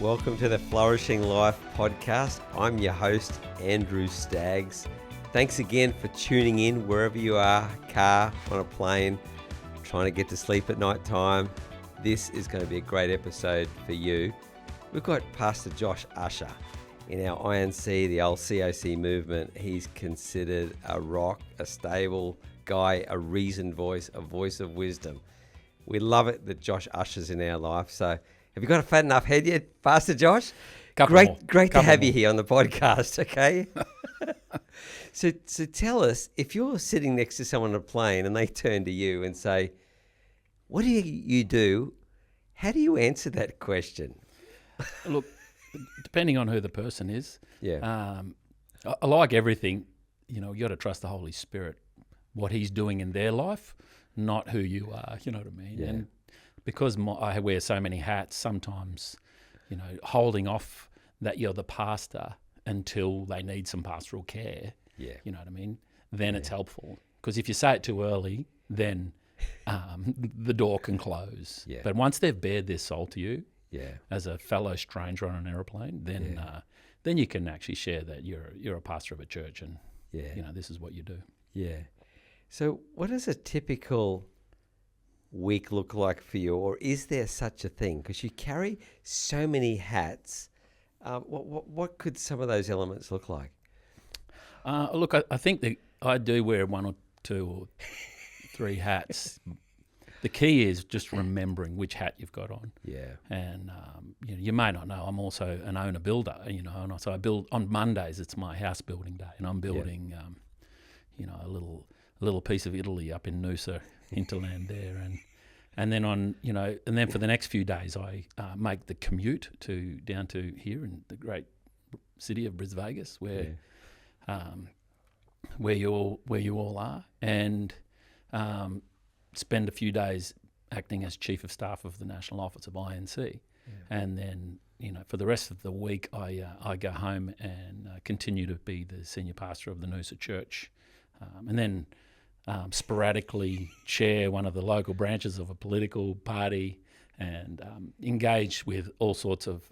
Welcome to the Flourishing Life podcast. I'm your host, Andrew Staggs. Thanks again for tuning in wherever you are, car, on a plane, trying to get to sleep at night time. This is going to be a great episode for you. We've got Pastor Josh Usher in our INC, the old COC movement. He's considered a rock, a stable guy, a reasoned voice, a voice of wisdom. We love it that Josh Usher's in our life. So have you got a fat enough head yet, Pastor Josh? Great to have you here on the podcast, okay? So tell us, if you're sitting next to someone on a plane and they turn to you and say, what do you do? How do you answer that question? Look, depending on who the person is, Yeah. I like everything. You got to trust the Holy Spirit, what He's doing in their life, not who you are. You know what I mean? Yeah. And because I wear so many hats, sometimes, holding off that you're the pastor until they need some pastoral care. Yeah. You know what I mean? Then it's helpful, because if you say it too early, then the door can close. Yeah. But once they've bared their soul to you, Yeah. as a fellow stranger on an aeroplane, then you can actually share that you're a pastor of a church, and this is what you do. Yeah. So what does a typical week look like for you, or is there such a thing? Because you carry so many hats. What could some of those elements look like? Look, I think that I do wear one or two or three hats. The key is just remembering which hat you've got on. Yeah. And you may not know, I'm also an owner builder. And so I build on Mondays. It's my house building day, and I'm building, a little piece of Italy up in Noosa hinterland there, and then for the next few days I make the commute down to here in the great city of Brisbane, Vegas, where you all are, and spend a few days acting as Chief of Staff of the National Office of INC. And then, for the rest of the week, I go home and continue to be the Senior Pastor of the Noosa Church, and then sporadically chair one of the local branches of a political party, and engage with all sorts of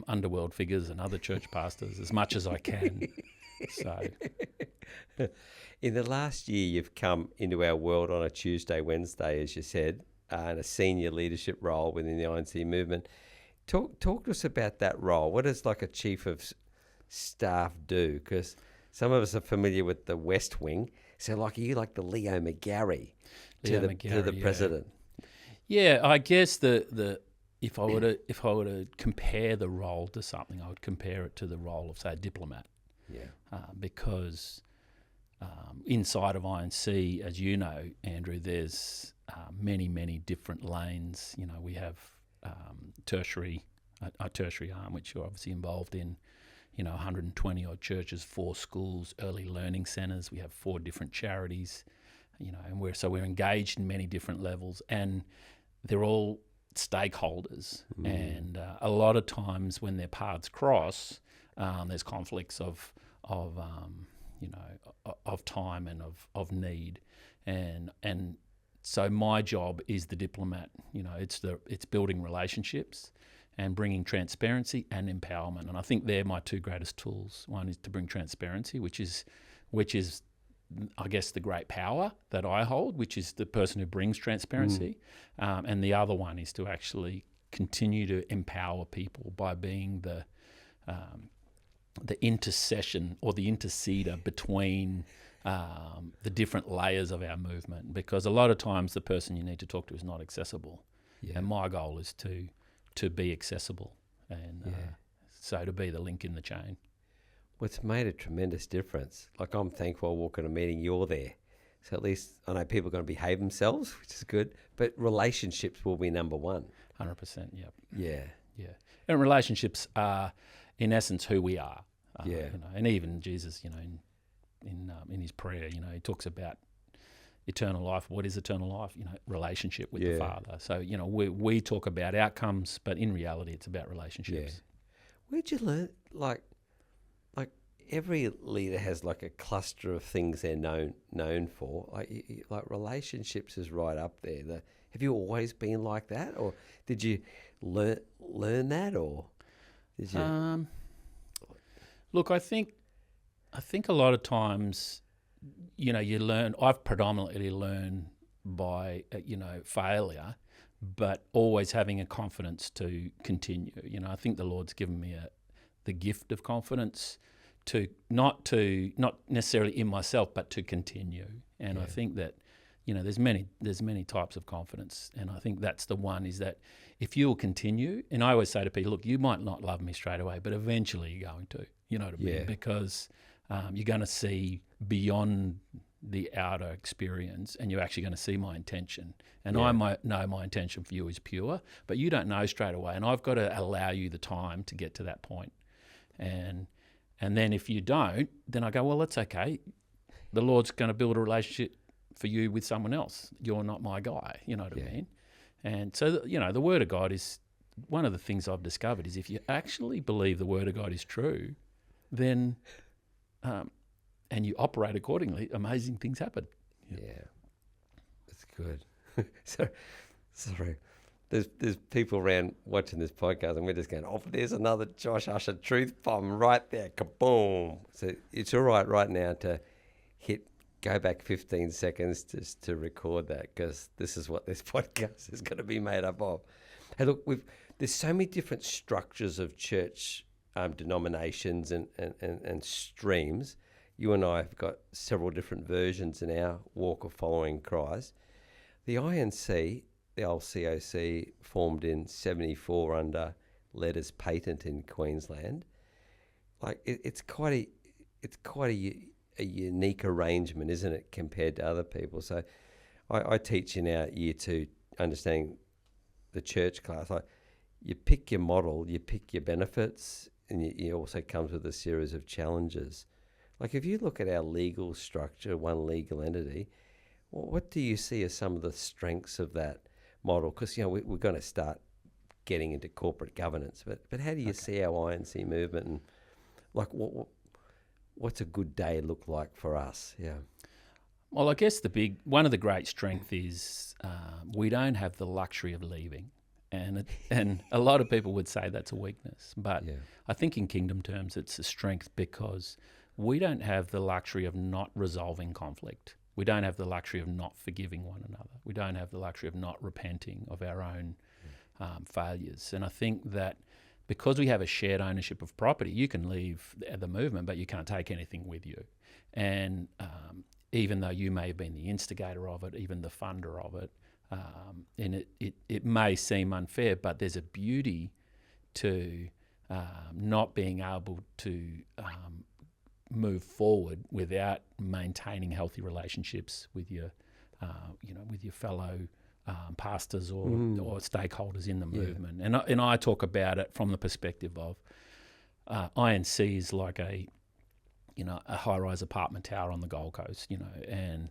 underworld figures and other church pastors as much as I can. So, in the last year, you've come into our world on a Tuesday, Wednesday, as you said, in a senior leadership role within the INC movement. Talk to us about that role. What does like a chief of staff do? Because some of us are familiar with the West Wing. So, are you like the Leo McGarry to the president? Yeah, I guess if I were to compare the role to something, I would compare it to the role of, say, a diplomat. Yeah. Because inside of INC, as you know, Andrew, there's many, many different lanes. We have a tertiary arm, which you're obviously involved in. 120 odd churches, 4 schools, early learning centres. We have 4 different charities, and we're engaged in many different levels, and they're all stakeholders. And a lot of times when their paths cross, there's conflicts of time and of need, and so my job is the diplomat. It's building relationships and bringing transparency and empowerment. And I think they're my 2 greatest tools. One is to bring transparency, which is, I guess, the great power that I hold, which is the person who brings transparency. And the other one is to actually continue to empower people by being the intercession or the interceder between the different layers of our movement. Because a lot of times the person you need to talk to is not accessible. Yeah. And my goal is to be accessible, and so to be the link in the chain. Well, it's made a tremendous difference. I'm thankful I walk in a meeting, you're there. So at least I know people are going to behave themselves, which is good, but relationships will be number one. 100%, yep. Yeah. Yeah. And relationships are, in essence, who we are. Yeah. And even Jesus, in his prayer, he talks about eternal life. What is eternal life? Relationship with the Father. So, we talk about outcomes, but in reality, it's about relationships. Yeah. Where'd you learn, like every leader has like a cluster of things they're known for. Like relationships is right up there. Have you always been like that, or did you learn that, or? Did you? Look, I think a lot of times, you learn. I've predominantly learned by failure, but always having a confidence to continue. I think the Lord's given me the gift of confidence to not necessarily in myself, but to continue. And I think that there's many types of confidence, and I think that's the one is that if you'll continue. And I always say to people, look, you might not love me straight away, but eventually you're going to. You know what I mean? Because you're going to see beyond the outer experience, and you're actually going to see my intention. And I might know my intention for you is pure, but you don't know straight away. And I've got to allow you the time to get to that point. And then if you don't, then I go, well, that's okay. The Lord's going to build a relationship for you with someone else. You're not my guy. You know what I mean? And so, the Word of God is one of the things I've discovered is if you actually believe the Word of God is true, then and you operate accordingly, amazing things happen. Yeah, that's good. Sorry. There's people around watching this podcast, and we're just going, oh, there's another Josh Usher truth bomb right there, kaboom. So it's all right now to go back 15 seconds just to record that, because this is what this podcast is going to be made up of. Hey, look, there's so many different structures of church denominations and streams. You and I have got several different versions in our walk of following Christ. The INC, the old COC, formed in 74 under letters patent in Queensland. Like it's quite a unique arrangement, isn't it, compared to other people? So I teach in our year 2 understanding the church class. Like you pick your model, you pick your benefits, and it also comes with a series of challenges. Like if you look at our legal structure, one legal entity, what do you see as some of the strengths of that model? Because we're going to start getting into corporate governance, but how do you see our INC movement, and like what's a good day look like for us? Yeah. Well, I guess one of the great strengths is we don't have the luxury of leaving. And a lot of people would say that's a weakness. But I think in kingdom terms, it's a strength because we don't have the luxury of not resolving conflict. We don't have the luxury of not forgiving one another. We don't have the luxury of not repenting of our own failures. And I think that because we have a shared ownership of property, you can leave the movement, but you can't take anything with you. And even though you may have been the instigator of it, even the funder of it, and it may seem unfair, but there's a beauty to not being able to move forward without maintaining healthy relationships with your, with your fellow pastors or stakeholders in the movement. And I talk about it from the perspective of INC is like a high-rise apartment tower on the Gold Coast, and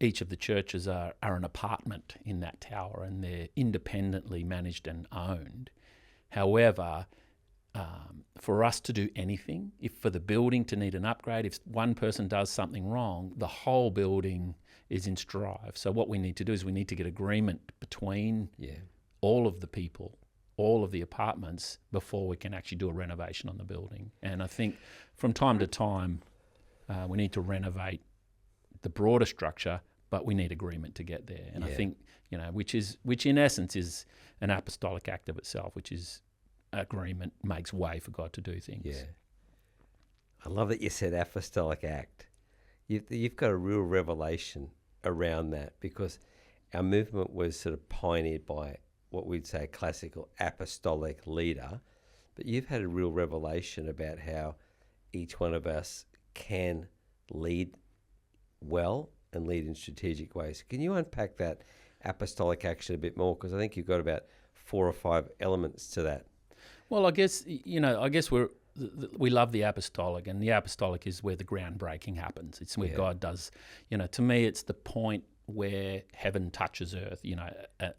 each of the churches are an apartment in that tower, and they're independently managed and owned. However, for us to do anything, if for the building to need an upgrade, if one person does something wrong, the whole building is in strife. So what we need to do is we need to get agreement between all of the people, all of the apartments, before we can actually do a renovation on the building. And I think from time to time, we need to renovate the broader structure, but we need agreement to get there. And I think, which in essence is an apostolic act of itself, which is agreement makes way for God to do things. Yeah. I love that you said apostolic act. You've got a real revelation around that, because our movement was sort of pioneered by what we'd say a classical apostolic leader, but you've had a real revelation about how each one of us can lead well and lead in strategic ways. Can you unpack that apostolic action a bit more? Because I think you've got about 4 or 5 elements to that. Well, I guess we love the apostolic, and the apostolic is where the groundbreaking happens. It's where God does, to me, it's the point where heaven touches earth,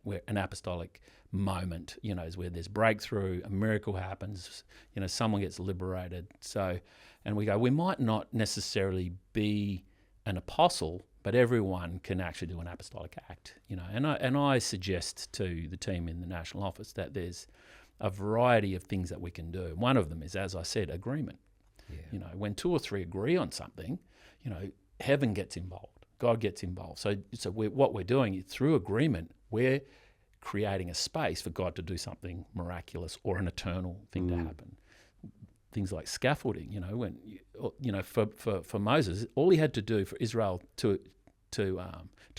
where an apostolic moment, is where there's breakthrough, a miracle happens, someone gets liberated. So, and we go, we might not necessarily be an apostle, but everyone can actually do an apostolic act, and I suggest to the team in the national office that there's a variety of things that we can do. One of them is, as I said, agreement. Yeah. You know, when 2 or 3 agree on something, you know, heaven gets involved, God gets involved. So what we're doing is through agreement, we're creating a space for God to do something miraculous or an eternal thing to happen. Things like scaffolding, you know, when for Moses, all he had to do for Israel to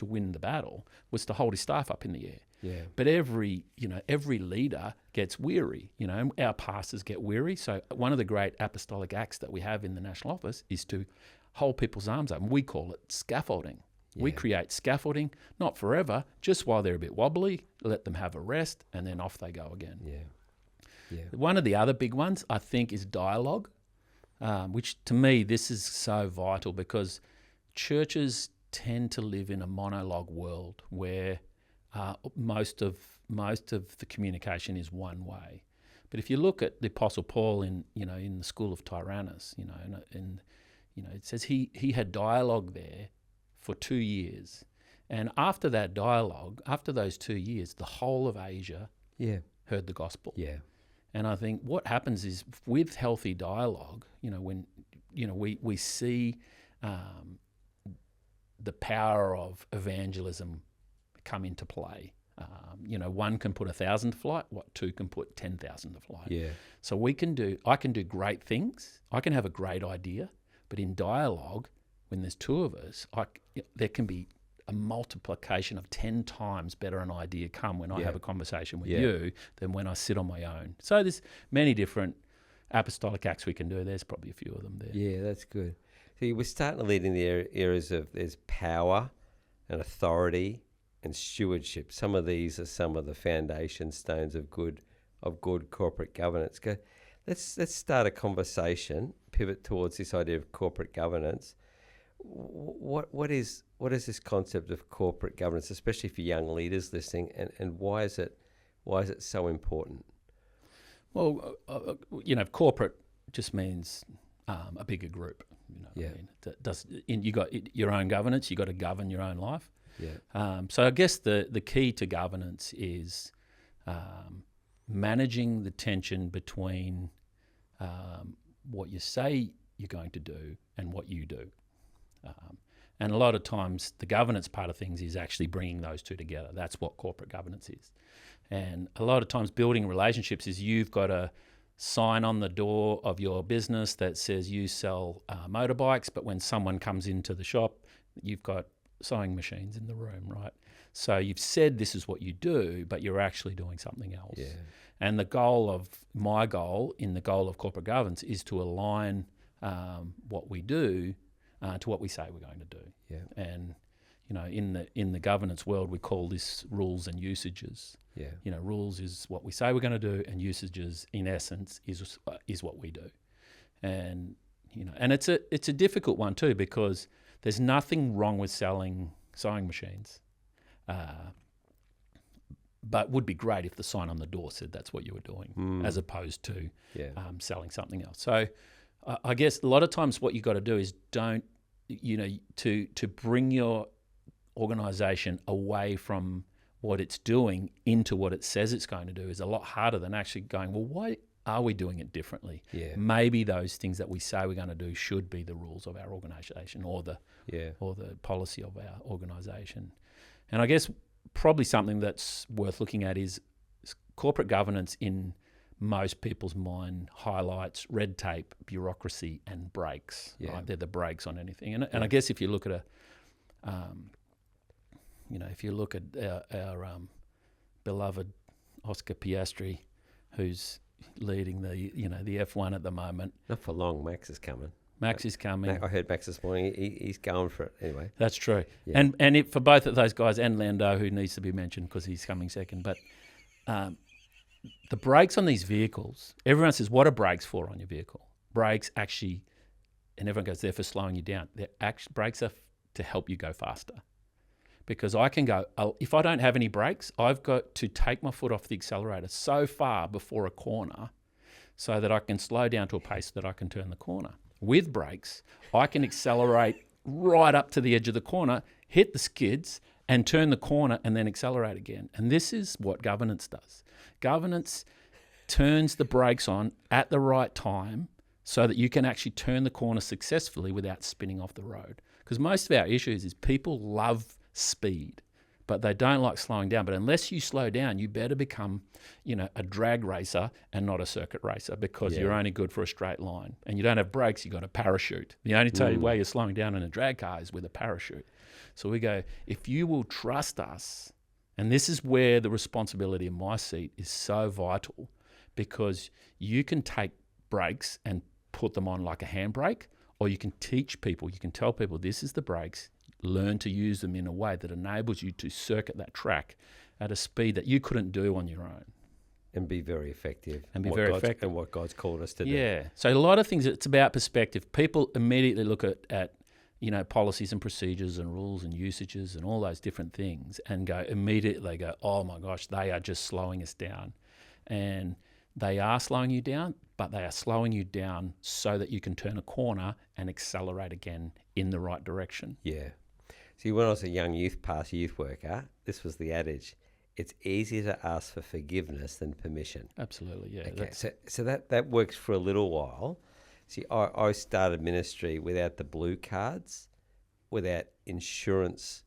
win the battle was to hold his staff up in the air. Yeah. But every leader gets weary, you know, our pastors get weary. So one of the great apostolic acts that we have in the national office is to hold people's arms up. And we call it scaffolding. Yeah. We create scaffolding, not forever, just while they're a bit wobbly, let them have a rest, and then off they go again. Yeah. Yeah. One of the other big ones, I think, is dialogue, which to me, this is so vital because churches tend to live in a monologue world where most of the communication is one way. But if you look at the Apostle Paul in the school of Tyrannus, and it says he had dialogue there for 2 years, and after that dialogue, after those 2 years, the whole of Asia heard the gospel. Yeah. And I think what happens is with healthy dialogue, when we see the power of evangelism come into play. One can put 1,000 to flight. Two can put 10,000 to flight. Yeah. So I can do great things. I can have a great idea, but in dialogue, when there's 2 of us, there can be a multiplication of 10 times better an idea come when I have a conversation with you than when I sit on my own. So there's many different apostolic acts we can do. There's probably a few of them there. Yeah, that's good. So we're starting to lead in the areas of there's power and authority and stewardship. Some of these are some of the foundation stones of good corporate governance. Let's start a conversation, pivot towards this idea of corporate governance. What is this concept of corporate governance, especially for young leaders listening, and why is it so important? Well, corporate just means a bigger group. You got your own governance. You got to govern your own life. Yeah. So I guess the key to governance is managing the tension between what you say you're going to do and what you do. And a lot of times the governance part of things is actually bringing those two together. That's what corporate governance is. And a lot of times building relationships is you've got a sign on the door of your business that says you sell motorbikes, but when someone comes into the shop, you've got sewing machines in the room, right? So you've said this is what you do, but you're actually doing something else. Yeah. And my goal in the goal of corporate governance is to align what we do to what we say we're going to do. Yeah. And in the governance world, we call this rules and usages. Yeah. Rules is what we say we're going to do, and usages, in essence, is what we do. And and it's a difficult one too, because there's nothing wrong with selling sewing machines, but would be great if the sign on the door said that's what you were doing, as opposed to selling something else. So I guess a lot of times what you've got to do is to bring your organisation away from what it's doing into what it says it's going to do is a lot harder than actually going, well, why are we doing it differently? Yeah. Maybe those things that we say we're going to do should be the rules of our organisation or the policy of our organisation. And I guess probably something that's worth looking at is corporate governance in most people's mind highlights red tape, bureaucracy, and brakes. Yeah. Right? They're the brakes on anything. And I guess if you look at our beloved Oscar Piastri, who's leading the F1 at the moment. Not for long. Max is coming. I heard Max this morning. He's going for it anyway. That's true. Yeah. And for both of those guys, and Lando, who needs to be mentioned because he's coming second. But the brakes on these vehicles, everyone says, what are brakes for on your vehicle? Brakes actually, and everyone goes, they're for slowing you down. Brakes are to help you go faster. Because I can go, if I don't have any brakes, I've got to take my foot off the accelerator so far before a corner so that I can slow down to a pace that I can turn the corner. With brakes, I can accelerate right up to the edge of the corner, hit the skids, and turn the corner and then accelerate again. And this is what governance does. Governance, turns the brakes on at the right time so that you can actually turn the corner successfully without spinning off the road. Because most of our issues is people love speed, but they don't like slowing down. But unless you slow down, you better become, a drag racer and not a circuit racer, because you're only good for a straight line. And you don't have brakes, you've got a parachute. The only way you're slowing down in a drag car is with a parachute. So we go, if you will trust us, and this is where the responsibility in my seat is so vital, because you can take brakes and put them on like a handbrake, or you can teach people, you can tell people this is the brakes, learn to use them in a way that enables you to circuit that track at a speed that you couldn't do on your own. And be very effective. And what God's called us to do. Yeah. So a lot of things, it's about perspective. People immediately look at policies and procedures and rules and usages and all those different things and immediately go, oh my gosh, they are just slowing us down. And they are slowing you down, but they are slowing you down so that you can turn a corner and accelerate again in the right direction. Yeah. See, when I was a young youth worker, this was the adage: it's easier to ask for forgiveness than permission. Absolutely, yeah. Okay, so that works for a little while. See, I started ministry without the blue cards, without insurance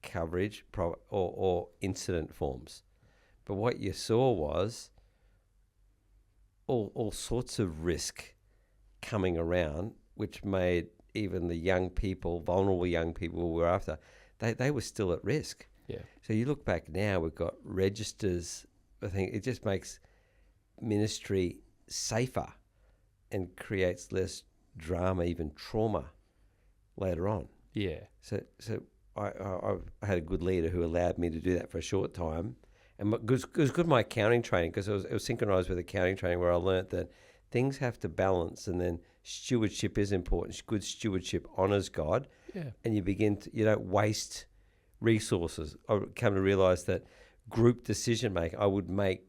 coverage or incident forms. But what you saw was all sorts of risk coming around, which made even the young people, vulnerable young people we were after, they were still at risk. Yeah. So you look back now, we've got registers. I think it just makes ministry safer and creates less drama, even trauma later on. Yeah. So I had a good leader who allowed me to do that for a short time. And it was good my accounting training, because it was synchronized with accounting training, where I learnt that things have to balance, and then stewardship is important. Good stewardship honors God. Yeah. And you don't waste resources. I come to realize that group decision making, I would make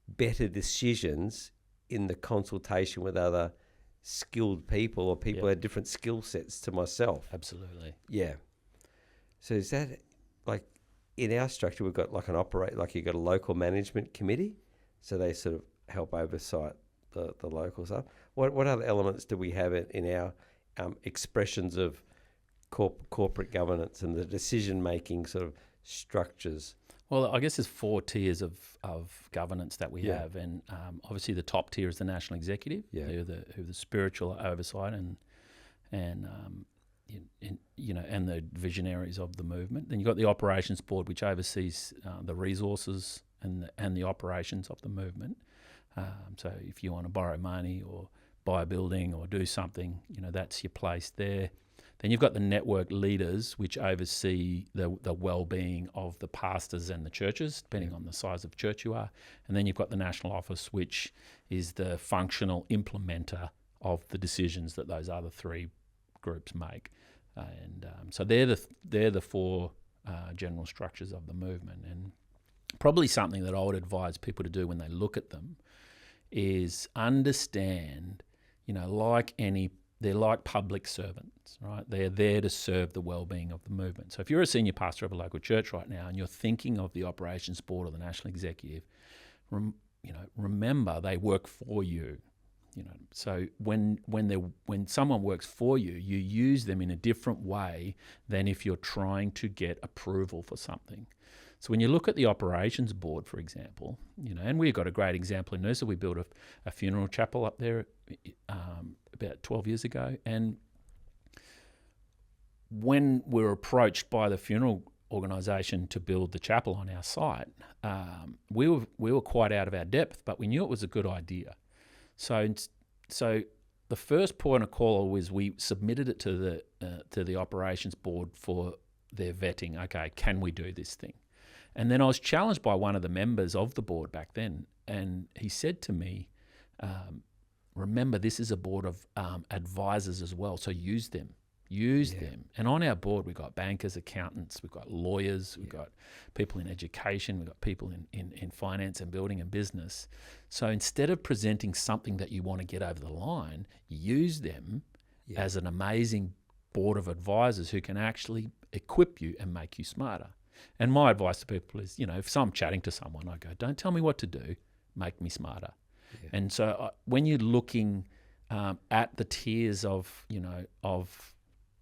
better decisions in the consultation with other skilled people, or people who had different skill sets to myself. Absolutely. Yeah. So is that, like, in our structure, we've got you've got a local management committee, so they sort of help oversight the local stuff. What other elements do we have in our expressions of corporate governance and the decision-making sort of structures? Well, I guess there's 4 tiers of governance that we have, and obviously the top tier is the national executive, who are the spiritual oversight and the visionaries of the movement. Then you've got the operations board, which oversees the resources and the operations of the movement. So if you want to borrow money or buy a building or do something, that's your place there. Then you've got the network leaders, which oversee the well-being of the pastors and the churches, depending on the size of church you are. And then you've got the national office, which is the functional implementer of the decisions that those other 3 groups make. So they're the 4 general structures of the movement. And probably something that I would advise people to do when they look at them is understand, they're like public servants, right? They're there to serve the well-being of the movement. So if you're a senior pastor of a local church right now and you're thinking of the operations board or the national executive, remember they work for you. So when someone works for you, you use them in a different way than if you're trying to get approval for something. So when you look at the operations board, for example, and we've got a great example in Noosa. We built a funeral chapel up there about 12 years ago, and when we were approached by the funeral organisation to build the chapel on our site, we were quite out of our depth, but we knew it was a good idea. So the first point of call was we submitted it to the operations board for their vetting. Okay, can we do this thing? And then I was challenged by one of the members of the board back then, and he said to me, remember, this is a board of advisors as well, so use them. Them. And on our board, we've got bankers, accountants, we've got lawyers, we've got people in education, we've got people in finance and building and business. So instead of presenting something that you want to get over the line, use them as an amazing board of advisors who can actually equip you and make you smarter. And my advice to people is, if I'm chatting to someone, I go, don't tell me what to do, make me smarter. Yeah. And so when you're looking at the tiers of, of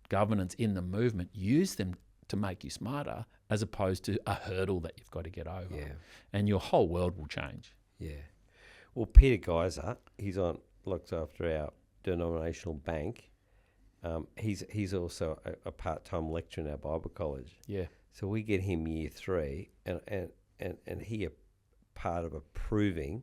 governance in the movement, use them to make you smarter as opposed to a hurdle that you've got to get over. Yeah. And your whole world will change. Yeah. Well, Peter Geyser, looks after our denominational bank. He's also a part-time lecturer in our Bible college. Yeah. So we get him year 3, and he a part of approving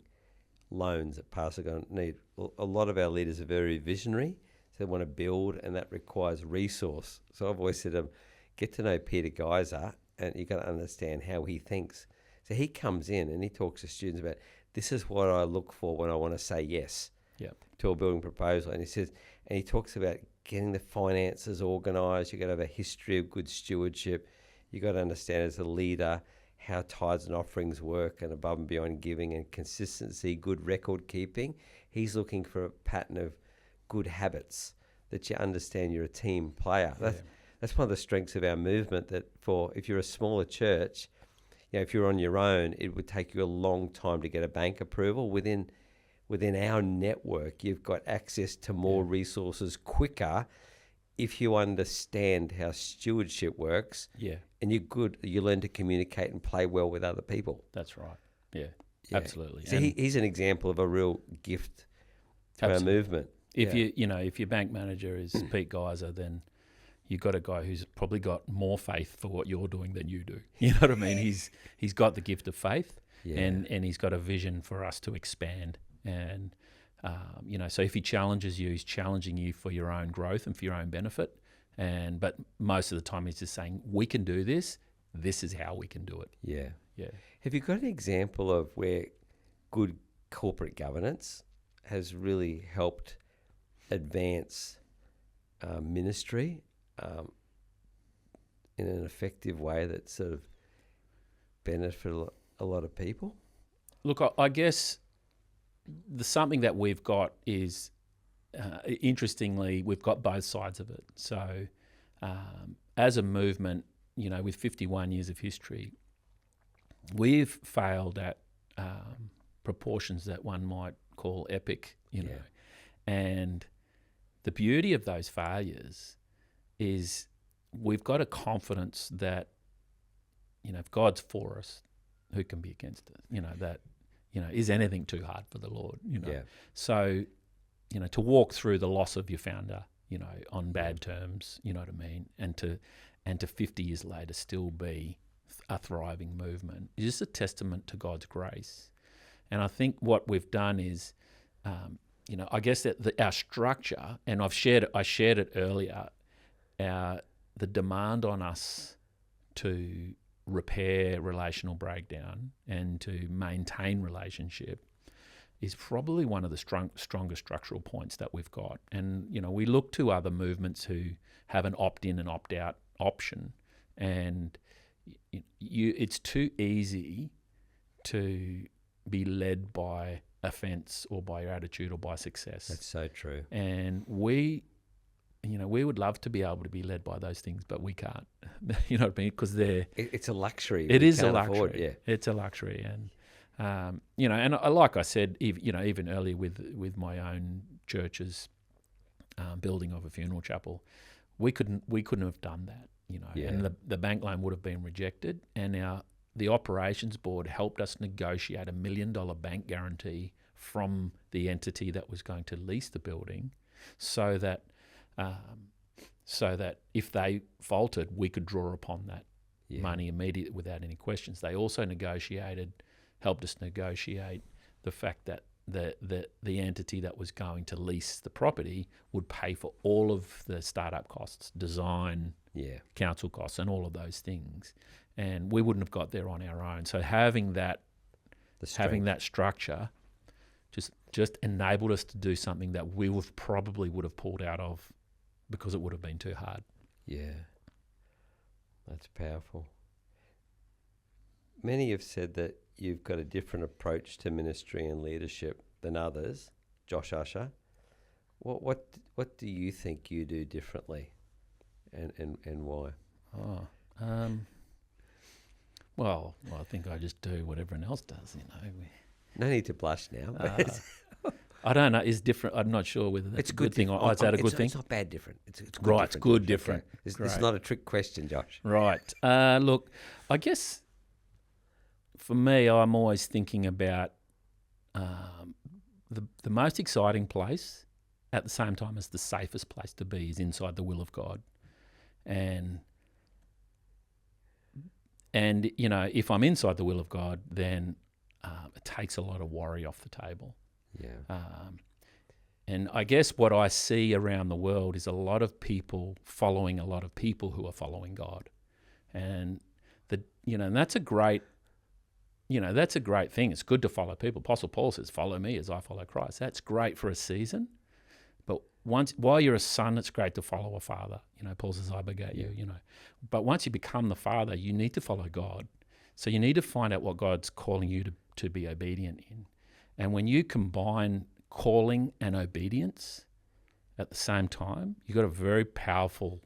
loans that pastors are going to need. A lot of our leaders are very visionary, so they want to build, and that requires resource. So I've always said to them, get to know Peter Geyser, and you've got to understand how he thinks. So he comes in and he talks to students about, this is what I look for when I want to say yes to a building proposal. And he talks about getting the finances organised. You've got to have a history of good stewardship. You've got to understand as a leader how tithes and offerings work, and above and beyond giving, and consistency, good record keeping. He's looking for a pattern of good habits, that you understand you're a team player. That's one of the strengths of our movement, that if you're a smaller church, if you're on your own, it would take you a long time to get a bank approval. Within our network, you've got access to more resources quicker if you understand how stewardship works. Yeah. And you learn to communicate and play well with other people. That's right. Yeah. Absolutely. So he's an example of a real gift to our movement. If if your bank manager is Pete Geyser, then you've got a guy who's probably got more faith for what you're doing than you do. You know what I mean? He's got the gift of faith, and he's got a vision for us to expand. And so if he challenges you, he's challenging you for your own growth and for your own benefit. But most of the time, he's just saying, we can do this. This is how we can do it. Yeah. Yeah. Have you got an example of where good corporate governance has really helped advance ministry in an effective way that sort of benefited a lot of people? Look, I guess something that we've got is, interestingly, we've got both sides of it. So as a movement, with 51 years of history, we've failed at proportions that one might call epic, And the beauty of those failures is we've got a confidence that, if God's for us, who can be against us? Is anything too hard for the Lord? So, to walk through the loss of your founder, on bad terms, you know what I mean, and to 50 years later still be a thriving movement is just a testament to God's grace. And I think what we've done is, I guess that our structure, and I shared it earlier, the demand on us to repair relational breakdown and to maintain relationship is probably one of the strongest structural points that we've got. And, we look to other movements who have an opt-in and opt-out option, and it's too easy to be led by offense or by your attitude or by success. That's so true. And we would love to be able to be led by those things, but we can't. You know what I mean? Because it's a luxury. It is a luxury. Afford, It's a luxury, and and like I said, even earlier with my own church's building of a funeral chapel, we couldn't have done that. And the bank loan would have been rejected, and the operations board helped us negotiate $1 million bank guarantee from the entity that was going to lease the building, so that if they faltered, we could draw upon that money immediately without any questions. They also helped us negotiate the fact that the entity that was going to lease the property would pay for all of the startup costs, design, council costs, and all of those things. And we wouldn't have got there on our own. So having that structure just enabled us to do something that we probably would have pulled out of because it would have been too hard. Yeah, that's powerful. Many have said that you've got a different approach to ministry and leadership than others. Josh Usher, what do you think you do differently, and why? Well, I think I just do what everyone else does. No need to blush now. But I don't know. It's different. I'm not sure whether that's it's a good thing or is that a good thing? It's not bad different. It's good Right, different. it's good Josh. different. Okay. It's not a trick question, Josh. Right. Look, I guess for me, I'm always thinking about the most exciting place at the same time as the safest place to be is inside the will of God. And you know, if I'm inside the will of God, then it takes a lot of worry off the table. Yeah. And I guess what I see around the world is a lot of people following a lot of people who are following God, and and that's a great, that's a great thing. It's good to follow people. Apostle Paul says, "Follow me as I follow Christ." That's great for a season, but while you're a son, it's great to follow a father. Paul says, "I begat you." But once you become the father, you need to follow God. So you need to find out what God's calling you to be obedient in, and when you combine calling and obedience at the same time, you've got a very powerful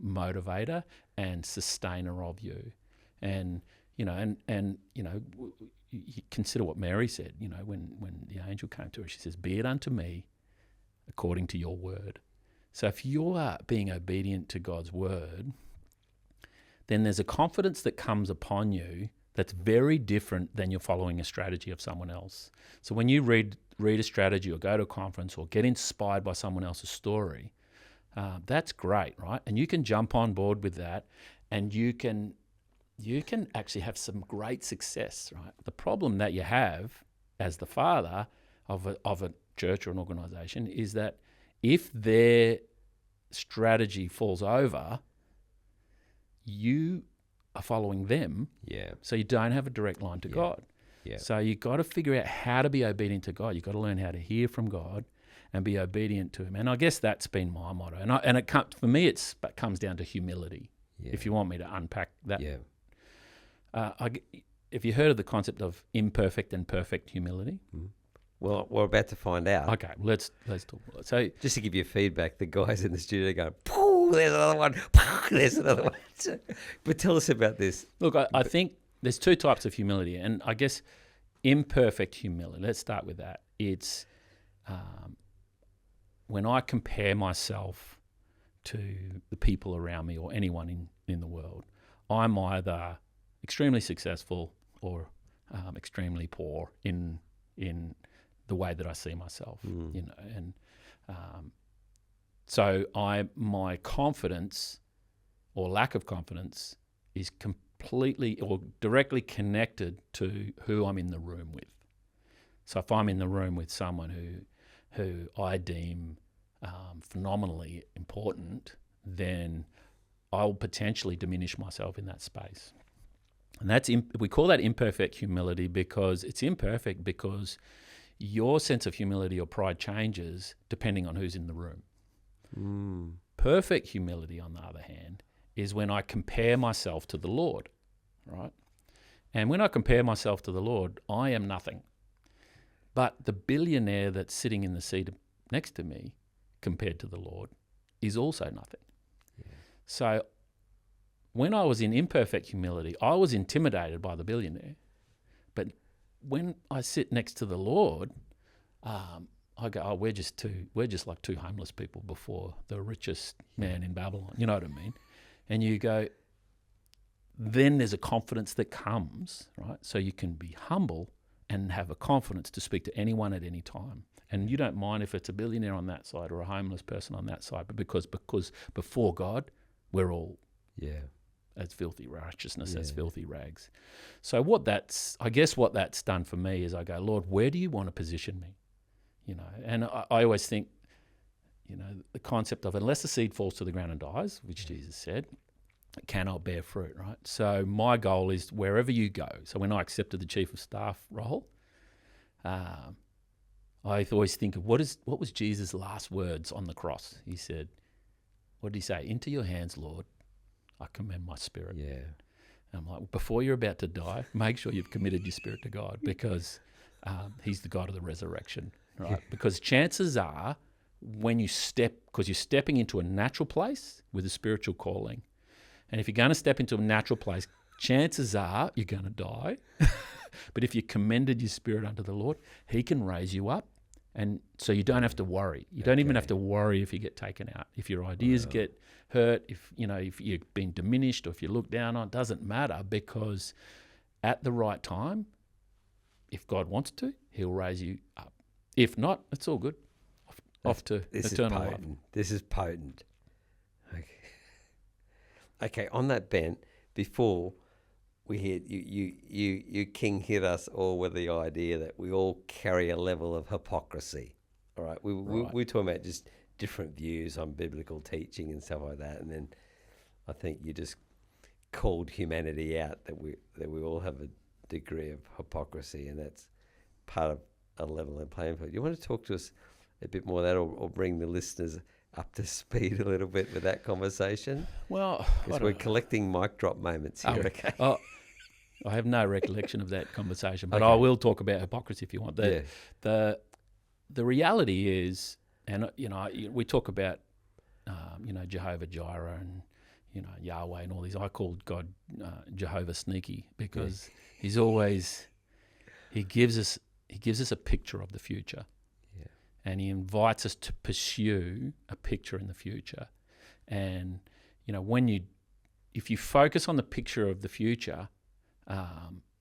motivator and sustainer of you. And you consider what Mary said. When the angel came to her, she says, "Be it unto me according to your word." So if you are being obedient to God's word, then there's a confidence that comes upon you that's very different than you're following a strategy of someone else. So when you read a strategy or go to a conference or get inspired by someone else's story, that's great, right? And you can jump on board with that, and you can actually have some great success, right? The problem that you have as the father of a church or an organization is that if their strategy falls over, you are following them, so you don't have a direct line to God. So you've got to figure out how to be obedient to God. You've got to learn how to hear from God and be obedient to Him. And I guess that's been my motto. For me, it comes down to humility. If you want me to unpack that, have you heard of the concept of imperfect and perfect humility? Well, we're about to find out. Okay, let's talk about it. So, just to give you feedback, the guys in the studio go, "Pooh, there's another one. Pooh, there's another one." But tell us about this. Look, I think there's two types of humility, and I guess imperfect humility. Let's start with that. It's when I compare myself to the people around me or anyone in the world, I'm either extremely successful or extremely poor in the way that I see myself, and so my confidence or lack of confidence is completely or directly connected to who I'm in the room with. So if I'm in the room with someone who I deem phenomenally important, then I'll potentially diminish myself in that space. And we call that imperfect humility because it's imperfect because your sense of humility or pride changes depending on who's in the room. Perfect humility, on the other hand, is when I compare myself to the Lord, right? And when I compare myself to the Lord, I am nothing. But the billionaire that's sitting in the seat next to me, compared to the Lord, is also nothing. So when I was in imperfect humility, I was intimidated by the billionaire. But when I sit next to the Lord, I go, we're just like two homeless people before the richest man in Babylon. You know what I mean? And you go, then there's a confidence that comes, right? So you can be humble and have a confidence to speak to anyone at any time. And you don't mind if it's a billionaire on that side or a homeless person on that side, but because before God, we're all as filthy righteousness, as filthy rags. So what that's done for me is I go, Lord, where do you want to position me? And I always think, the concept of unless the seed falls to the ground and dies, which Jesus said, it cannot bear fruit, right? So my goal is wherever you go. So when I accepted the chief of staff role, I always think of what was Jesus' last words on the cross? He said, what did he say? Into your hands, Lord, I commend my spirit. And I'm like, before you're about to die, make sure you've committed your spirit to God because he's the God of the resurrection, right? Because chances are when you because you're stepping into a natural place with a spiritual calling. And if you're going to step into a natural place, chances are you're going to die. But if you commended your spirit unto the Lord, he can raise you up. And so you don't have to worry. You don't even have to worry if you get taken out. If your ideas get hurt, if you've been diminished, or if you look down on, it doesn't matter, because at the right time, if God wants to, he'll raise you up. If not, it's all good. Off to eternal life. This is potent. Okay, on that bent, before we hit you King hit us all with the idea that we all carry a level of hypocrisy. All right, we're talking about just different views on biblical teaching and stuff like that, and then I think you just called humanity out that we all have a degree of hypocrisy, and that's part of a level and playing field. You want to talk to us a bit more of that, or bring the listeners up to speed a little bit with that conversation? Well, because we're collecting mic drop moments here. Okay. I have no recollection of that conversation, but I will talk about hypocrisy if you want. The reality is, and we talk about Jehovah Jireh and Yahweh and all these. I called God Jehovah Sneaky, because he gives us a picture of the future. And he invites us to pursue a picture in the future. And, if you focus on the picture of the future,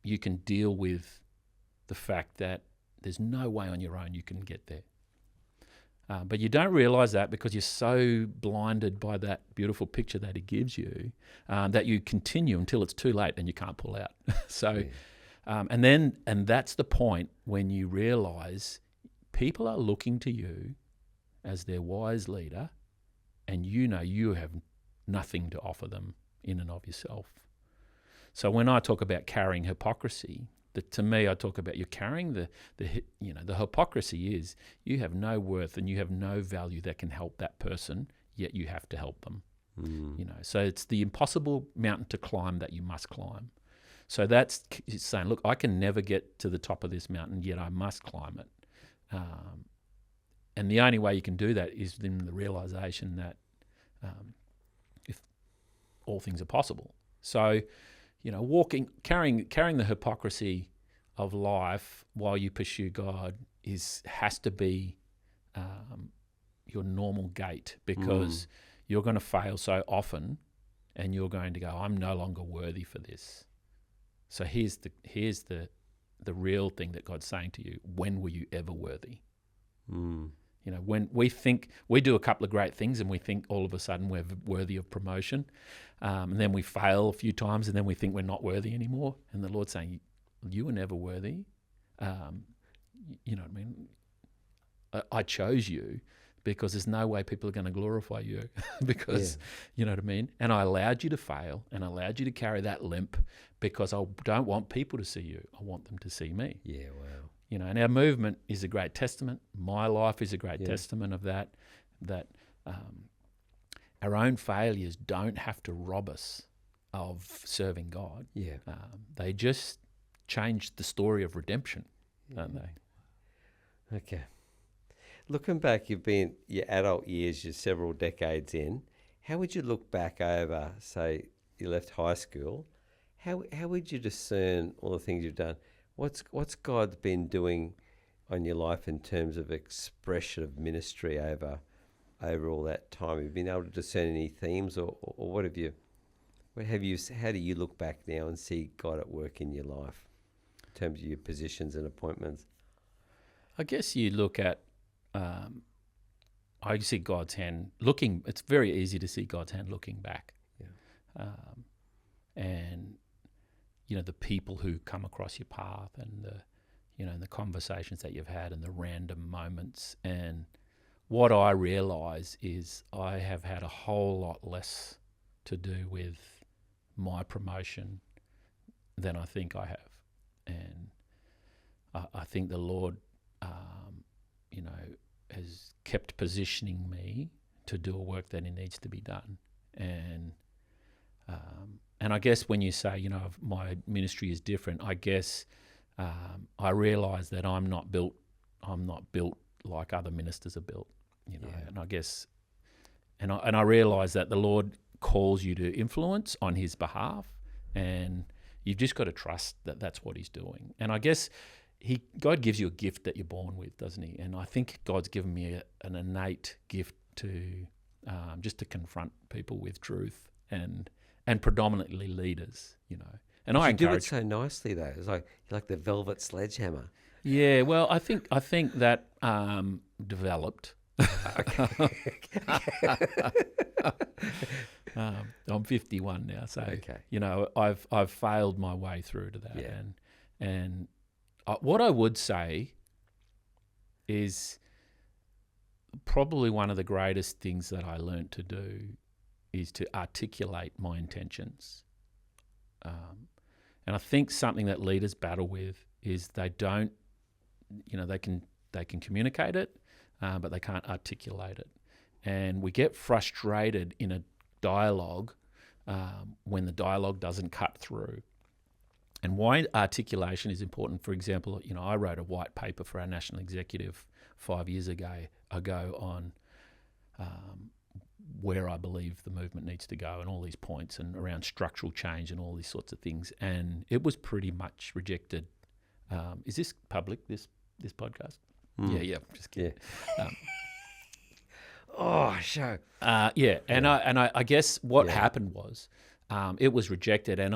you can deal with the fact that there's no way on your own you can get there. But you don't realize that because you're so blinded by that beautiful picture that he gives you, that you continue until it's too late and you can't pull out. And that's the point when you realize people are looking to you as their wise leader, and you have nothing to offer them in and of yourself. So when I talk about carrying hypocrisy, to me I talk about you're carrying the hypocrisy is you have no worth and you have no value that can help that person, yet you have to help them. So it's the impossible mountain to climb that you must climb. So that's saying, look, I can never get to the top of this mountain, yet I must climb it. And the only way you can do that is in the realization that if all things are possible. So, carrying the hypocrisy of life while you pursue God has to be your normal gait, because you're going to fail so often, and you're going to go, I'm no longer worthy for this. So here's the real thing that God's saying to you: when were you ever worthy? When we think we do a couple of great things and we think all of a sudden we're worthy of promotion, and then we fail a few times and then we think we're not worthy anymore. And the Lord's saying, you were never worthy. You know what I mean? I chose you because there's no way people are going to glorify you because, you know what I mean? And I allowed you to fail and I allowed you to carry that limp because I don't want people to see you. I want them to see me. Yeah, wow. And our movement is a great testament. My life is a great testament of that our own failures don't have to rob us of serving God. Yeah. They just change the story of redemption, don't they? Okay. Looking back, you've been your adult years, you're several decades in. How would you look back over, say, you left high school? How would you discern all the things you've done? What's God been doing on your life in terms of expression of ministry over all that time? Have you been able to discern any themes, or what have you? How do you look back now and see God at work in your life in terms of your positions and appointments? I guess you look at. I see God's hand looking. It's very easy to see God's hand looking back, and the people who come across your path, and the conversations that you've had, and the random moments. And what I realise is I have had a whole lot less to do with my promotion than I think I have, and I think the Lord, has kept positioning me to do a work that it needs to be done. And I guess when you say, my ministry is different, I guess I realise that I'm not built like other ministers are built, and I guess, and I realise that the Lord calls you to influence on his behalf, and You've just got to trust that that's what he's doing. And I guess God gives you a gift that you're born with, doesn't he? And I think God's given me an innate gift to just to confront people with truth and predominantly leaders, you know. And I encourage. You do it so nicely, though. It's like the velvet sledgehammer. Yeah, well, I think that developed. I'm 51 now, so you know I've failed my way through to that. Yeah. And what I would say is probably one of the greatest things that I learned to do is to articulate my intentions. And I think something that leaders battle with is they don't, you know, they can communicate it, but they can't articulate it. And we get frustrated in a dialogue when the dialogue doesn't cut through. And why articulation is important, for example, you know, I wrote a white paper for our national executive 5 years ago on where I believe the movement needs to go and all these points and around structural change and all these sorts of things. And it was pretty much rejected. Is this public, this podcast? Yeah, just kidding. Yeah. Show. And I guess what happened was it was rejected, and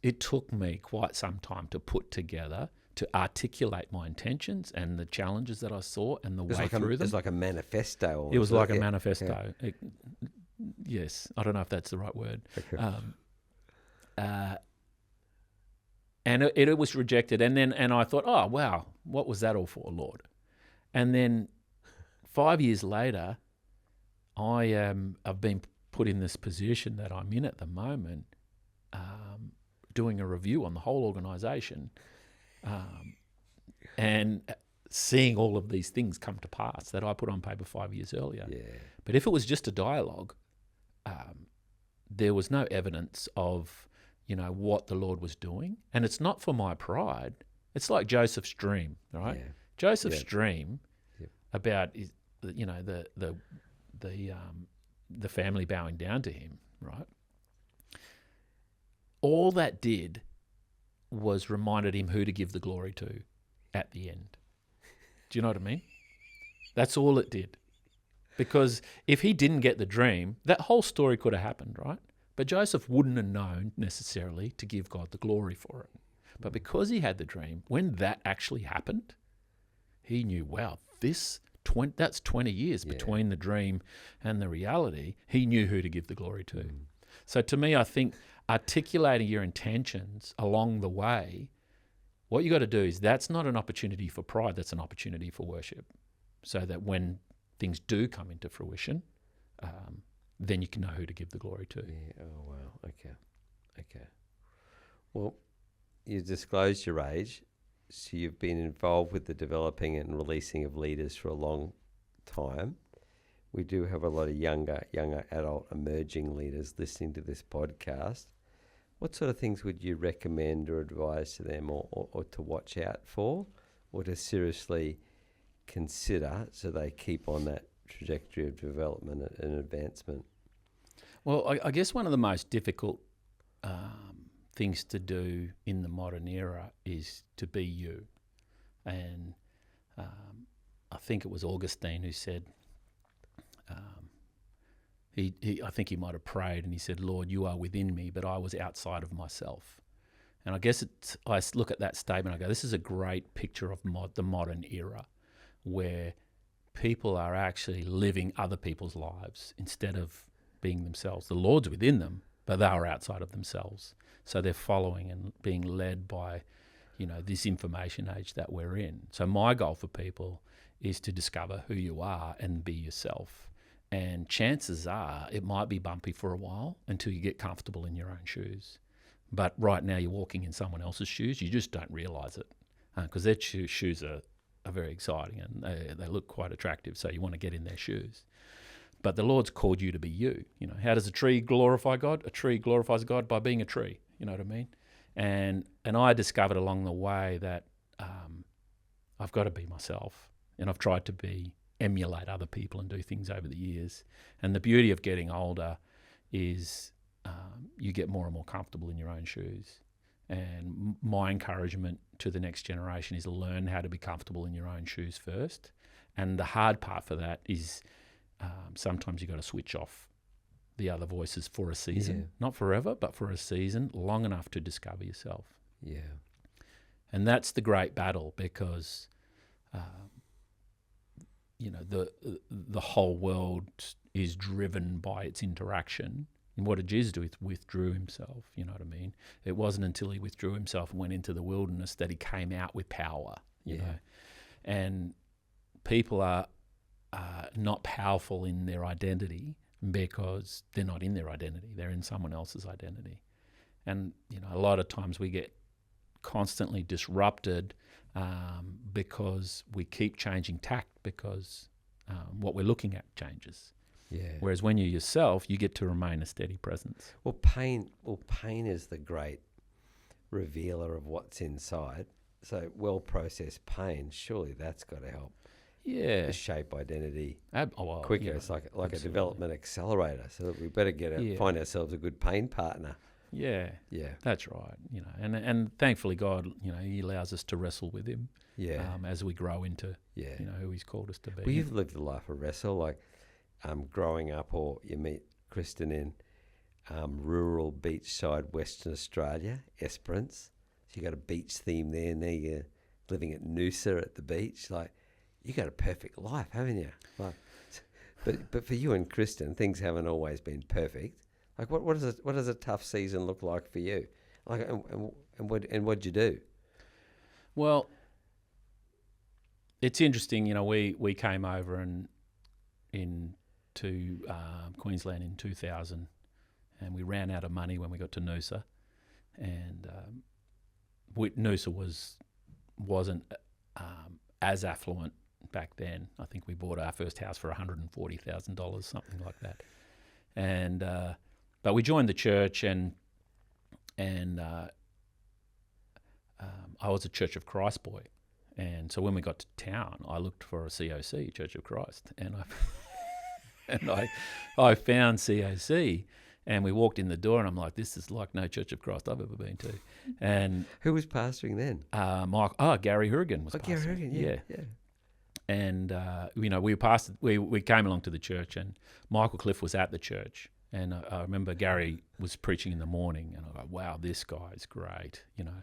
it took me quite some time to put together, to articulate my intentions and the challenges that I saw and the way through them. It was like a manifesto. It was like a manifesto. Yeah. Yes, I don't know if that's the right word. And it was rejected, and I thought, oh wow, what was that all for, Lord? And then 5 years later, I've been put in this position that I'm in at the moment, doing a review on the whole organisation, and seeing all of these things come to pass that I put on paper 5 years earlier. Yeah. But if it was just a dialogue, there was no evidence of, you know, what the Lord was doing. And it's not for my pride. It's like Joseph's dream, right? Yeah. Joseph's dream about, you know, the family bowing down to him, right? All that did was reminded him who to give the glory to at the end. Do you know what I mean? That's all it did. Because if he didn't get the dream, that whole story could have happened, right? But Joseph wouldn't have known necessarily to give God the glory for it. But because he had the dream, when that actually happened, he knew, wow, that's 20 years between the dream and the reality. He knew who to give the glory to. So to me, I think articulating your intentions along the way, what you got to do is, that's not an opportunity for pride, that's an opportunity for worship. So that when things do come into fruition, then you can know who to give the glory to. Yeah. Oh, wow. Okay. Well, you disclosed your age, so you've been involved with the developing and releasing of leaders for a long time. We do have a lot of younger adult emerging leaders listening to this podcast. What sort of things would you recommend or advise to them, or to watch out for, or to seriously consider so they keep on that trajectory of development and advancement? Well, I guess one of the most difficult things to do in the modern era is to be you. And I think it was Augustine who said, I think he might have prayed and he said, Lord, you are within me, but I was outside of myself. And I guess I look at that statement, I go, this is a great picture of the modern era, where people are actually living other people's lives instead of being themselves. The Lord's within them, but they are outside of themselves. So they're following and being led by, you know, this information age that we're in. So my goal for people is to discover who you are and be yourself. And chances are it might be bumpy for a while until you get comfortable in your own shoes. But right now you're walking in someone else's shoes. You just don't realise it, because their shoes are very exciting and they look quite attractive. So you want to get in their shoes. But the Lord's called you to be you. You know, how does a tree glorify God? A tree glorifies God by being a tree. You know what I mean? And I discovered along the way that I've got to be myself, and I've tried to emulate other people and do things over the years. And the beauty of getting older is you get more and more comfortable in your own shoes. And my encouragement to the next generation is learn how to be comfortable in your own shoes first. And the hard part for that is sometimes you got to switch off the other voices for a season, not forever, but for a season, long enough to discover yourself. Yeah. And that's the great battle, because the whole world is driven by its interaction. And what did Jesus do? He withdrew himself, you know what I mean? It wasn't until he withdrew himself and went into the wilderness that he came out with power, you know. And people are not powerful in their identity because they're not in their identity. They're in someone else's identity. And, you know, a lot of times we get constantly disrupted because we keep changing tact because what we're looking at changes. Yeah. Whereas when you're yourself, you get to remain a steady presence. Well, pain is the great revealer of what's inside. So well-processed pain, surely that's got to help. Yeah. Shape identity You quicker. know, It's like absolutely. a development accelerator. So we better find ourselves a good pain partner. Yeah. Yeah. That's right. You know, and thankfully God, you know, he allows us to wrestle with him. Yeah. As we grow into Yeah. you know who he's called us to be. Well, you've lived a life of wrestle, like growing up, or you meet Kristen in rural beachside Western Australia, Esperance. So you got a beach theme there, and now you're living at Noosa at the beach. Like, you got a perfect life, haven't you? Like, but for you and Kristen, things haven't always been perfect. Like, what does a tough season look like for you? Like, and what'd you do? Well, it's interesting. You know, we came over into Queensland in 2000, and we ran out of money when we got to Noosa, and Noosa wasn't as affluent back then. I think we bought our first house for $140,000, something like that, and but we joined the church, and I was a Church of Christ boy. And so when we got to town, I looked for a COC, Church of Christ, and I found COC, and we walked in the door, and I'm like, this is like no Church of Christ I've ever been to. And who was pastoring then? Gary Hurrigan was pastoring. Gary Hurrigan, yeah. And you know, we came along to the church, and Michael Cliff was at the church, and I remember Gary was preaching in the morning, and I go, wow, this guy's great, you know.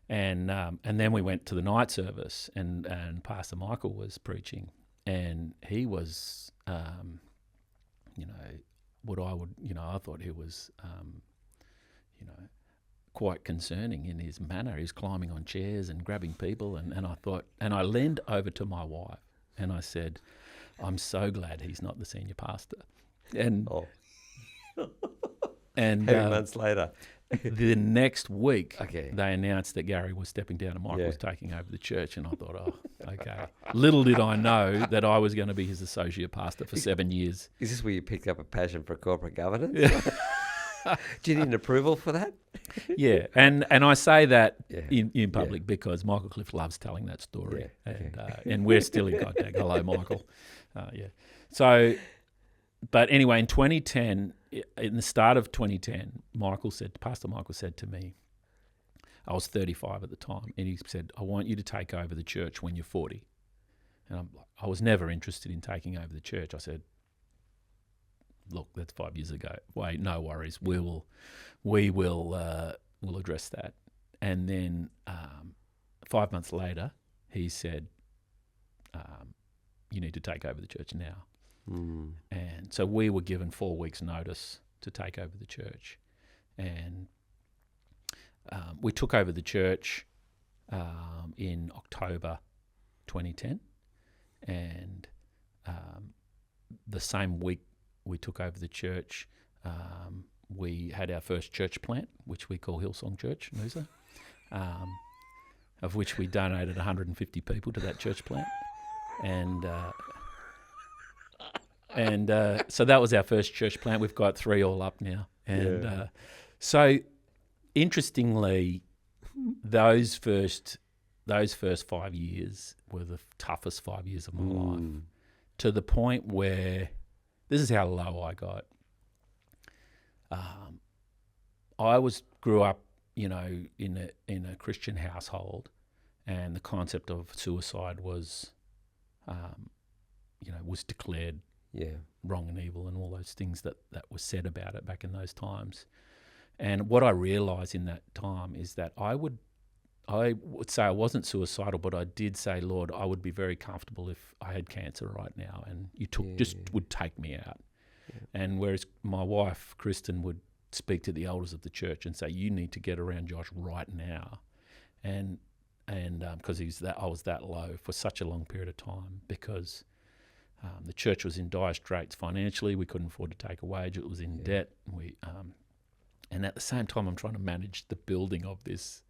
And then we went to the night service, and Pastor Michael was preaching, and he was, you know, what I would, you know, I thought he was, you know, quite concerning in his manner. He was climbing on chairs and grabbing people, and I thought, and I leaned over to my wife, and I said, I'm so glad he's not the senior pastor. And and 8 months later. The next week, Okay. they announced that Gary was stepping down and Michael was taking over the church, and I thought, oh, okay. Little did I know that I was going to be his associate pastor for 7 years. Is this where you picked up a passion for corporate governance? Yeah. Do you need an approval for that? Yeah, and I say that in public because Michael Cliff loves telling that story, and we're still in contact. Hello, Michael. Yeah. So, but anyway, in 2010, in the start of 2010, Pastor Michael said to me, I was 35 at the time, and he said, I want you to take over the church when you're 40. And I was never interested in taking over the church. I said, look, that's 5 years ago. Wait, no worries. We'll address that. And then 5 months later, he said, you need to take over the church now. Mm. And so we were given 4 weeks' notice to take over the church. And we took over the church in October 2010. And the same week we took over the church, we had our first church plant, which we call Hillsong Church, Noosa, of which we donated 150 people to that church plant. And so that was our first church plant. We've got 3 all up now. And so interestingly, those first 5 years were the toughest 5 years of my life, to the point where this is how low I got. I grew up in a Christian household, and the concept of suicide was, was declared wrong and evil, and all those things that were said about it back in those times. And what I realised in that time is that I would say I wasn't suicidal, but I did say, Lord, I would be very comfortable if I had cancer right now, and you would take me out. Yeah. And whereas my wife, Kristen, would speak to the elders of the church and say, you need to get around Josh right now. And because I was that low for such a long period of time, because the church was in dire straits financially. We couldn't afford to take a wage. It was in debt. And at the same time, I'm trying to manage the building of this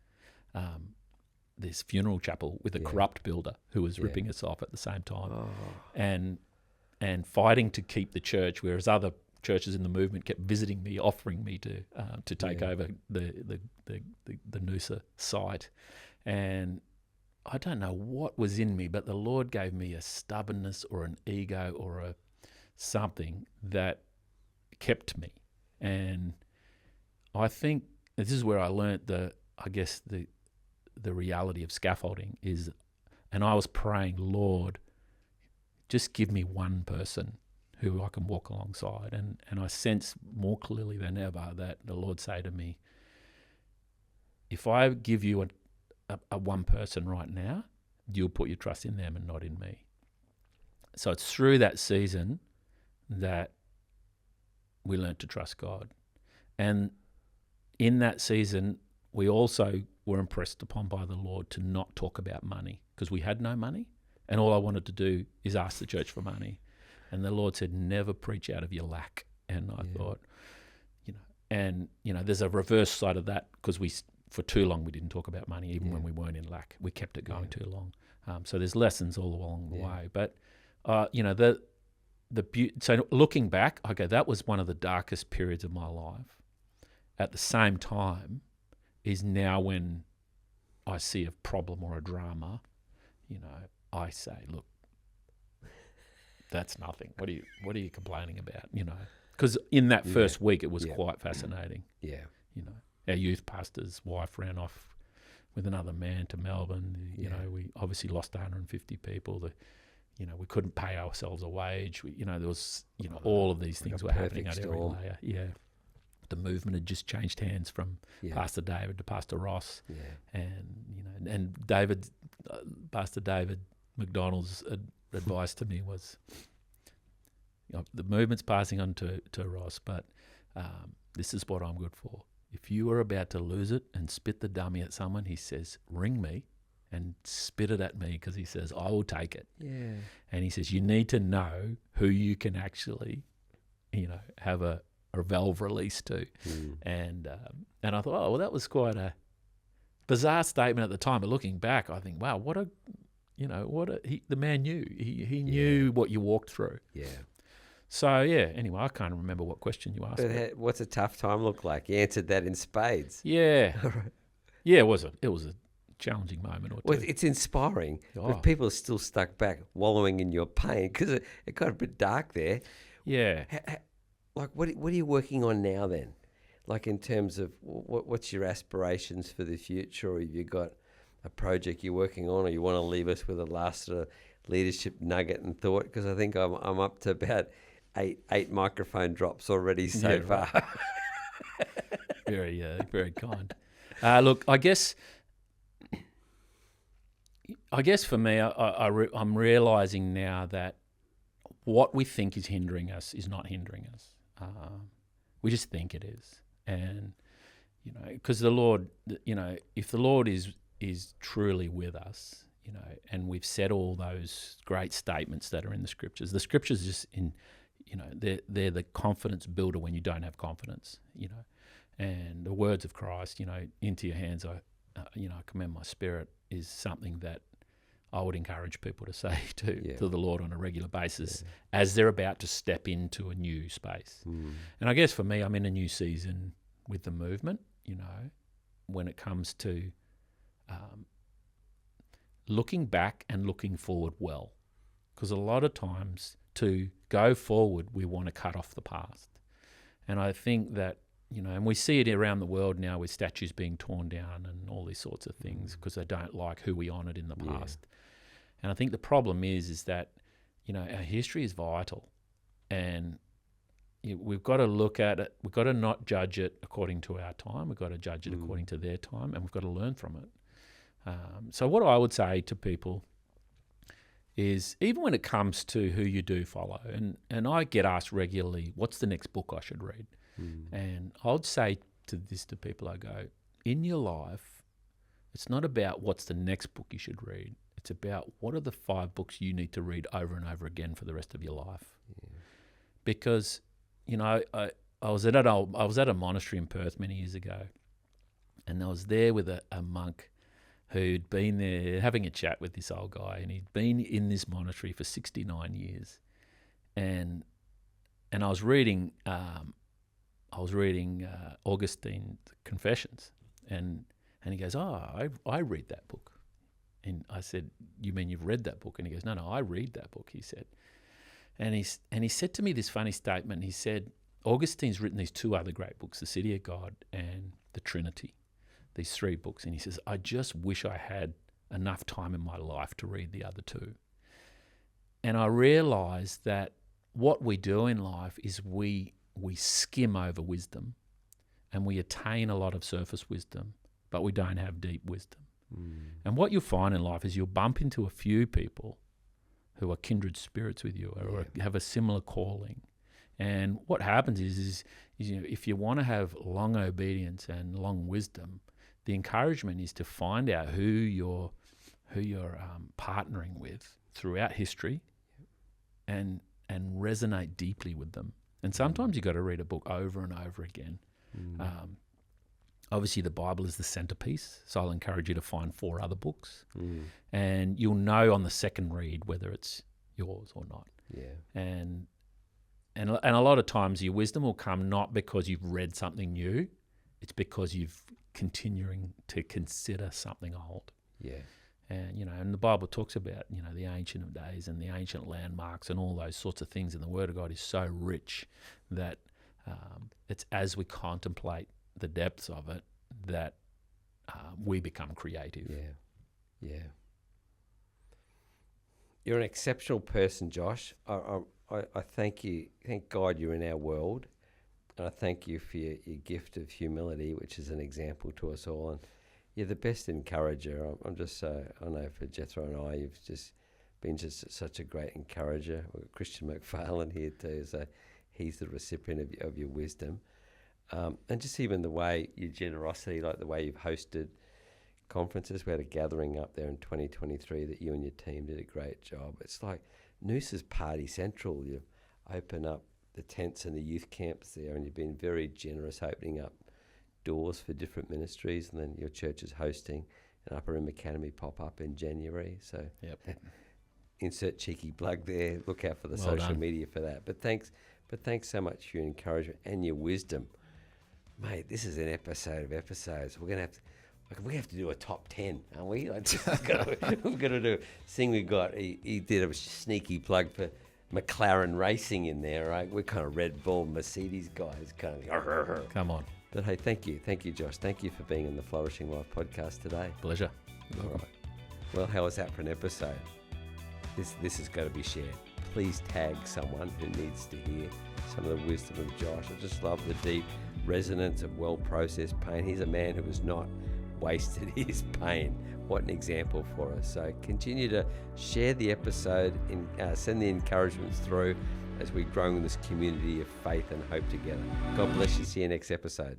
funeral chapel with a corrupt builder who was ripping us off at the same time, and fighting to keep the church, whereas other churches in the movement kept visiting me, offering me to take over the Noosa site. And I don't know what was in me, but the Lord gave me a stubbornness or an ego or something that kept me. And I think this is where I learnt the reality of scaffolding is, and I was praying, Lord, just give me one person who I can walk alongside. And I sense more clearly than ever that the Lord say to me, if I give you a one person right now, you'll put your trust in them and not in me. So it's through that season that we learned to trust God. And in that season, we also were impressed upon by the Lord to not talk about money, because we had no money, and all I wanted to do is ask the church for money. And the Lord said, never preach out of your lack. And I thought, there's a reverse side of that, because for too long we didn't talk about money, even when we weren't in lack. We kept it going too long. So there's lessons all along the way. But so looking back, okay, that was one of the darkest periods of my life. At the same time, is now when I see a problem or a drama, I say, look, that's nothing. What are you complaining about? Because in that first week it was quite fascinating. Yeah. Our youth pastor's wife ran off with another man to Melbourne. We obviously lost 150 people. We couldn't pay ourselves a wage. There was, all of these things were happening at every layer. Yeah. The movement had just changed hands from Pastor David to Pastor Ross, and David, Pastor David McDonald's advice to me was, the movement's passing on to Ross, but this is what I'm good for. If you are about to lose it and spit the dummy at someone, he says, ring me and spit it at me, because he says, I will take it. Yeah. And he says, you need to know who you can actually, have a valve release to. And I thought, that was quite a bizarre statement at the time, but looking back I think, wow, the man knew. He knew what you walked through. Yeah. So anyway, I can't remember what question you asked. But what's a tough time look like? You answered that in spades. Yeah. Yeah, it was a challenging moment or two. Well, it's inspiring, but people are still stuck back wallowing in your pain, because it got a bit dark there. Yeah. Like, what are you working on now then? Like, in terms of what's your aspirations for the future, or have you got a project you're working on, or you want to leave us with a last sort of leadership nugget and thought? Because I think I'm up to about eight microphone drops already so far. Very, very kind. Look, I guess for me, I'm realising now that what we think is hindering us is not hindering us. We just think it is. And, because the Lord, if the Lord is truly with us, and we've said all those great statements that are in the scriptures just they're the confidence builder when you don't have confidence, and the words of Christ, into your hands, I commend my spirit, is something that I would encourage people to say to the Lord on a regular basis as they're about to step into a new space. And I guess for me, I'm in a new season with the movement, when it comes to looking back and looking forward well. Because a lot of times to go forward, we want to cut off the past. And I think that and we see it around the world now with statues being torn down and all these sorts of things because they don't like who we honoured in the past. And I think the problem is that, our history is vital, and we've got to look at it. We've got to not judge it according to our time. We've got to judge it according to their time, and we've got to learn from it. So what I would say to people is, even when it comes to who you do follow, and I get asked regularly, what's the next book I should read? And I would say to people, I go, in your life, it's not about what's the next book you should read. It's about what are the 5 books you need to read over and over again for the rest of your life. Because, I was at a monastery in Perth many years ago, and I was there with a monk who'd been there having a chat with this old guy, and he'd been in this monastery for 69 years. And I was reading Augustine's Confessions, and he goes, I read that book. And I said, you mean you've read that book? And he goes, no, I read that book, he said. And he said to me this funny statement. He said, Augustine's written these 2 other great books, The City of God and The Trinity, these 3 books. And he says, I just wish I had enough time in my life to read the other 2. And I realised that what we do in life is we skim over wisdom, and we attain a lot of surface wisdom, but we don't have deep wisdom. And what you'll find in life is you'll bump into a few people who are kindred spirits with you or have a similar calling. And what happens is if you want to have long obedience and long wisdom, the encouragement is to find out who you're partnering with throughout history, and resonate deeply with them. And sometimes you've got to read a book over and over again. Obviously, the Bible is the centerpiece, so I'll encourage you to find 4 other books, and you'll know on the second read whether it's yours or not. And a lot of times your wisdom will come not because you've read something new, it's because you've continuing to consider something old. And and the Bible talks about the Ancient of Days and the ancient landmarks and all those sorts of things, and the Word of God is so rich that it's as we contemplate the depths of it that we become creative. You're an exceptional person, Josh. I thank you. Thank God you're in our world, and I thank you for your gift of humility, which is an example to us all. And you're the best encourager. I'm just so, I know for Jethro and I, you've just been such a great encourager. We've got Christian McFarlane here too, so he's the recipient of your wisdom. And just even the way, your generosity, like the way you've hosted conferences. We had a gathering up there in 2023 that you and your team did a great job. It's like Noosa's Party Central. You open up the tents and the youth camps there, and you've been very generous opening up doors for different ministries. And then your church is hosting an Upper Rim Academy pop-up in January. So insert cheeky plug there. Look out for the social media for that. But thanks so much for your encouragement and your wisdom. Mate, this is an episode of episodes. We have to do a top 10, aren't we? We've got to do thing we got. He did a sneaky plug for McLaren Racing in there, right? We're kind of Red Bull, Mercedes guys, kind of. Come on. But hey, thank you, Josh. Thank you for being on the Flourishing Life podcast today. Pleasure. All right. Well, how was that for an episode? This has got to be shared. Please tag someone who needs to hear some of the wisdom of Josh. I just love the deep resonance of well-processed pain. He's a man who has not wasted his pain. What an example for us. So continue to share the episode and send the encouragements through as we grow in this community of faith and hope together. God bless you. See you next episode.